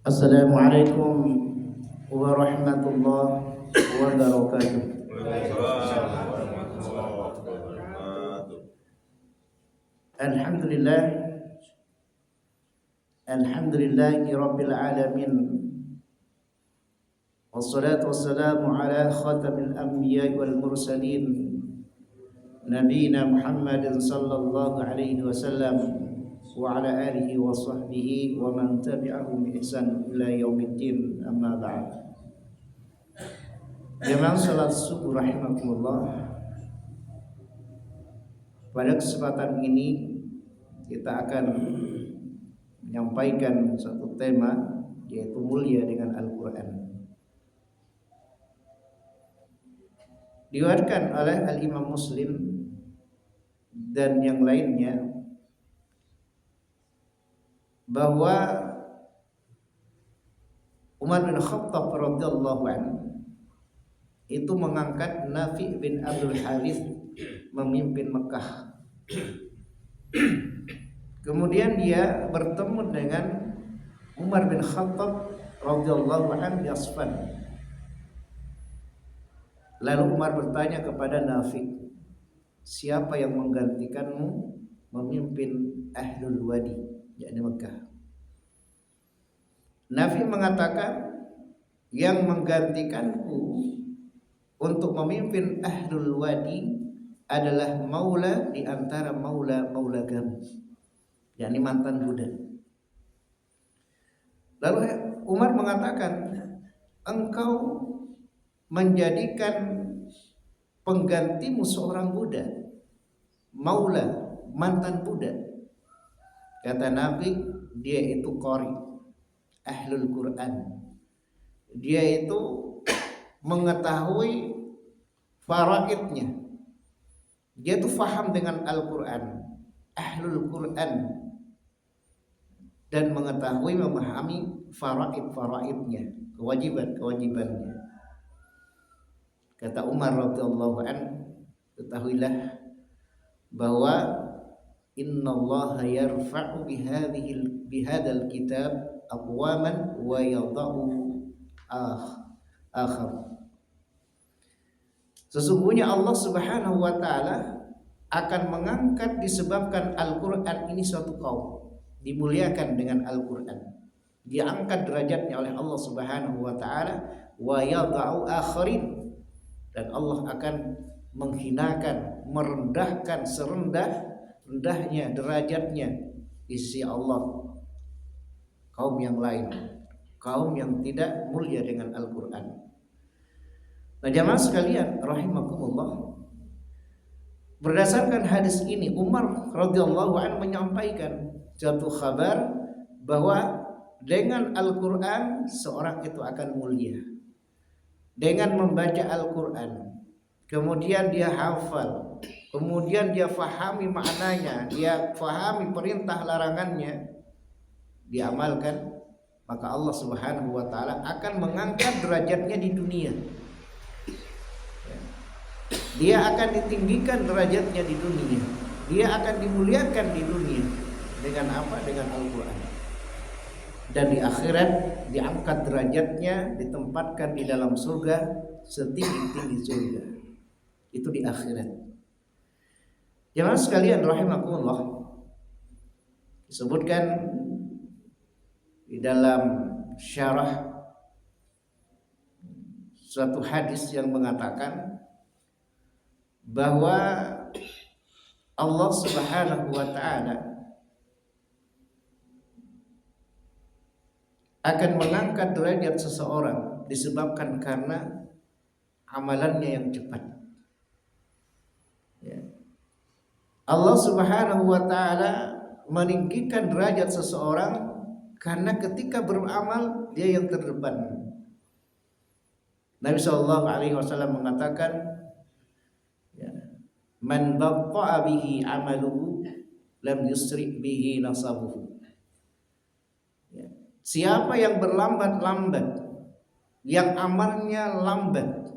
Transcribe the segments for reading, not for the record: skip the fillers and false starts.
Assalamualaikum warahmatullahi wabarakatuh. Alhamdulillah, alhamdulillahi rabbil alamin. Wassalatu wassalamu ala khatamil anbiya'i wal mursalin, nabiyina Muhammadin sallallahu alaihi wasallam wa ala alihi wa sahbihi wa man tabi'ahum bi ihsan ila yaumiddin, amma ba'd. Jemaah salat subuh rahimakumullah. Pada kesempatan ini kita akan menyampaikan satu tema, yaitu mulia dengan Al-Quran. Diriwayatkan oleh Al-Imam Muslim dan yang lainnya bahwa Umar bin Khattab radhiyallahu anhu itu mengangkat Nafi bin Abdul Harith memimpin Mekah. Kemudian dia bertemu dengan Umar bin Khattab radhiyallahu anhu di Asfan. Lalu Umar bertanya kepada Nafi, siapa yang menggantikanmu memimpin Ahlul Wadi, yakni Mekah? Nafi mengatakan, yang menggantikanku untuk memimpin Ahlul Wadi adalah maula di antara maula-maula kami, yakni mantan budak. Lalu Umar mengatakan, engkau menjadikan penggantimu seorang budak, maula, mantan budak. Kata Nabi, dia itu qari, ahlul Quran. Dia itu mengetahui faraidnya. Dia itu faham dengan Al-Quran, ahlul Quran, dan mengetahui, memahami faraidnya, kewajibannya. Kata Umar radhiyallahu anhu, ketahuilah bahwa innallaha yarfa'u bihadzal kitab aqwaman wa yadha'u akhar. Sesungguhnya Allah Subhanahu wa taala akan mengangkat disebabkan Al-Qur'an ini suatu kaum, dimuliakan dengan Al-Qur'an. Diangkat derajatnya oleh Allah Subhanahu wa taala, wa yadha'u akharin, dan Allah akan menghinakan, merendahkan serendah-rendahnya derajatnya di sisi Allah kaum yang lain, kaum yang tidak mulia dengan Al-Quran. Nah, jamaah sekalian rahimakumullah, berdasarkan hadis ini Umar radhiyallahu anhu menyampaikan satu kabar bahwa dengan Al-Quran seorang itu akan mulia. Dengan membaca Al-Quran, kemudian dia hafal, kemudian dia fahami maknanya, dia fahami perintah larangannya, diamalkan, maka Allah Subhanahu wa taala akan mengangkat derajatnya di dunia. Dia akan ditinggikan derajatnya di dunia. Dia akan dimuliakan di dunia. Dengan apa? Dengan Al-Quran. Dan di akhirat diangkat derajatnya, ditempatkan di dalam surga setinggi-tinggi surga. Itu di akhirat. Jemaah sekalian rahimakumullah, disebutkan di dalam syarah suatu hadis yang mengatakan bahwa Allah Subhanahu wa taala akan mengangkat derajat seseorang disebabkan karena amalannya yang cepat. Ya. Allah Subhanahu wa taala meninggikan derajat seseorang karena ketika beramal dia yang terdepan. Nabi sallallahu alaihi wasallam mengatakan, ya, man batta'a bihi amaluhu lam yusri bihi nasabuhu. Siapa yang berlambat-lambat, yang amalnya lambat,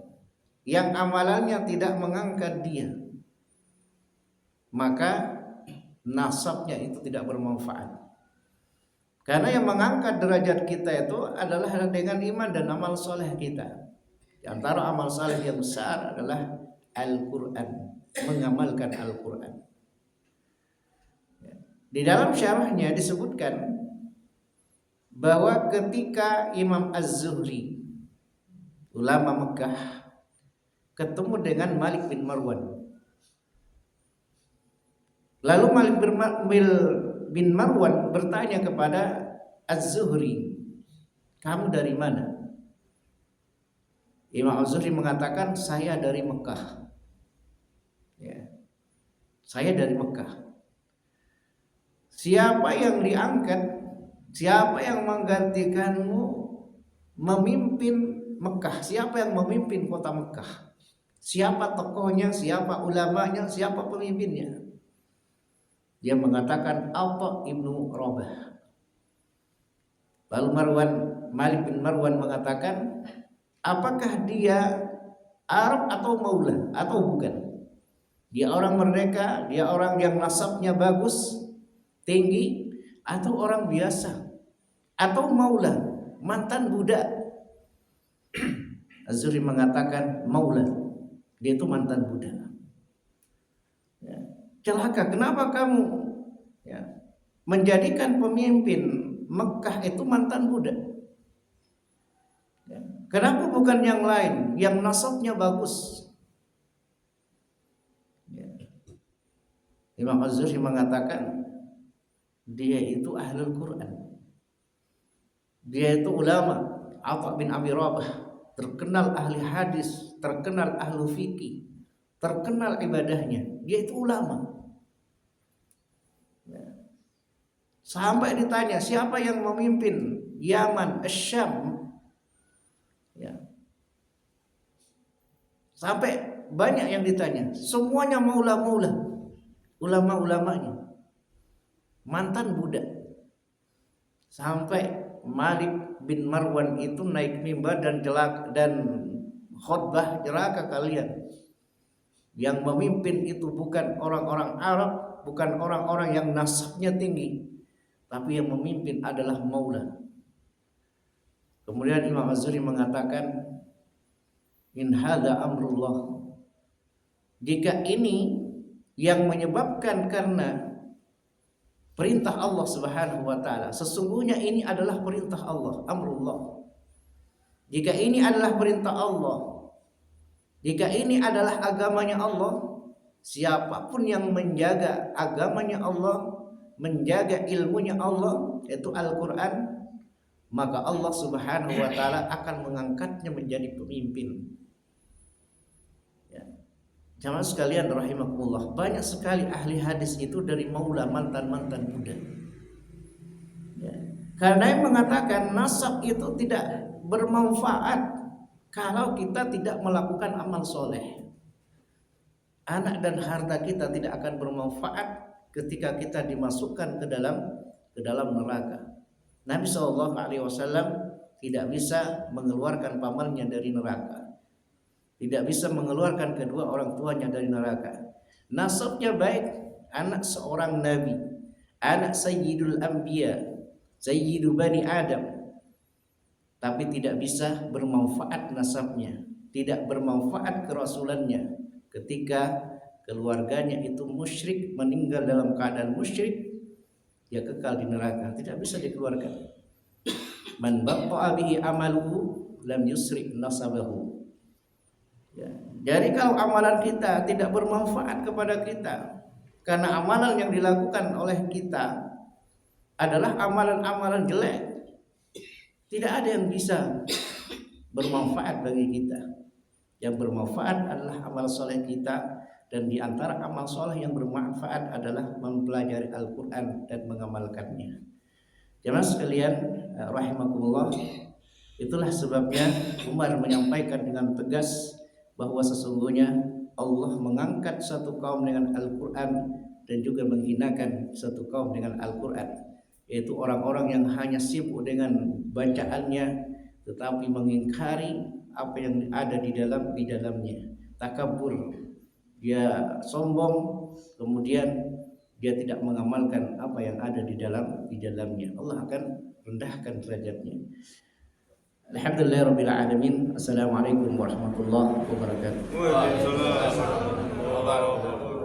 yang amalannya tidak mengangkat dia, maka nasabnya itu tidak bermanfaat. Karena yang mengangkat derajat kita itu adalah dengan iman dan amal soleh kita. Di antara amal soleh yang besar adalah Al-Quran, mengamalkan Al-Quran. Di dalam syarahnya disebutkan bahwa ketika Imam Az-Zuhri, ulama Mekah, ketemu dengan Malik bin Marwan, lalu Malik bin Marwan bertanya kepada Az-Zuhri, kamu dari mana? Imam Az-Zuhri mengatakan, saya dari Mekah. Ya, saya dari Mekah. Siapa yang diangkat, siapa yang menggantikanmu memimpin Mekah? Siapa yang memimpin kota Mekah? Siapa tokohnya, siapa ulamanya, siapa pemimpinnya? Dia mengatakan Atha ibnu Rabah. Lalu Malik bin Marwan mengatakan, apakah dia Arab atau Maula atau bukan? Dia orang merdeka, dia orang yang nasabnya bagus, tinggi, atau orang biasa, atau Maula, mantan budak. Az-Zuhri mengatakan Maula, dia itu mantan budak. Ya. Celaka, kenapa kamu menjadikan pemimpin Mekah itu mantan budak? Kenapa bukan yang lain yang nasabnya bagus? Imam Az-Zuhri mengatakan dia itu ahlul Quran, dia itu ulama. Atha bin Abi Rabah terkenal ahli hadis, terkenal ahli fikih, terkenal ibadahnya. Dia itu ulama. Sampai ditanya siapa yang memimpin Yaman, Syam, sampai banyak yang ditanya. Semuanya maula-maula, ulama-ulamanya, mantan budak. Sampai Malik bin Marwan itu naik mimbar dan khutbah, celaka kalian. Yang memimpin itu bukan orang-orang Arab, bukan orang-orang yang nasabnya tinggi, tapi yang memimpin adalah maula. Kemudian Imam Az-Zuhri mengatakan, in hadza amrullah. Jika ini yang menyebabkan karena perintah Allah Subhanahu wa taala, sesungguhnya ini adalah perintah Allah, amrullah. Jika ini adalah perintah Allah, jika ini adalah agamanya Allah, siapapun yang menjaga agamanya Allah, menjaga ilmunya Allah, yaitu Al-Quran, maka Allah Subhanahu wa taala akan mengangkatnya menjadi pemimpin. Jamaah sekalian rahimakumullah, banyak sekali ahli hadis itu dari maula, mantan-mantan budak. Karena yang mengatakan nasab itu tidak bermanfaat kalau kita tidak melakukan amal soleh. Anak dan harta kita tidak akan bermanfaat ketika kita dimasukkan ke dalam neraka. Nabi SAW tidak bisa mengeluarkan pamannya dari neraka, tidak bisa mengeluarkan kedua orang tuanya dari neraka. Nasabnya baik, anak seorang nabi, anak sayyidul anbiya, sayyidu bani Adam, tapi tidak bisa bermanfaat nasabnya, tidak bermanfaat kerasulannya ketika keluarganya itu musyrik, meninggal dalam keadaan musyrik, dia kekal di neraka, tidak bisa dikeluarkan. Man batta'a bihi amaluhu lam yusrik nasabahu. Jadi kalau amalan kita tidak bermanfaat kepada kita, karena amalan yang dilakukan oleh kita adalah amalan-amalan jelek, tidak ada yang bisa bermanfaat bagi kita. Yang bermanfaat adalah amal soleh kita, dan di antara amal soleh yang bermanfaat adalah mempelajari Al-Quran dan mengamalkannya. Jemaah sekalian rahimakumullah, itulah sebabnya Umar menyampaikan dengan tegas bahwa sesungguhnya Allah mengangkat satu kaum dengan Al-Quran dan juga menghinakan satu kaum dengan Al-Quran, yaitu orang-orang yang hanya sibuk dengan bacaannya tetapi mengingkari apa yang ada di dalamnya. Takabur, dia sombong, kemudian dia tidak mengamalkan apa yang ada di dalamnya, Allah akan rendahkan derajatnya. Alhamdulillahirabbil alamin. Assalamualaikum warahmatullahi wabarakatuh. Waalaikumsalam warahmatullahi wabarakatuh.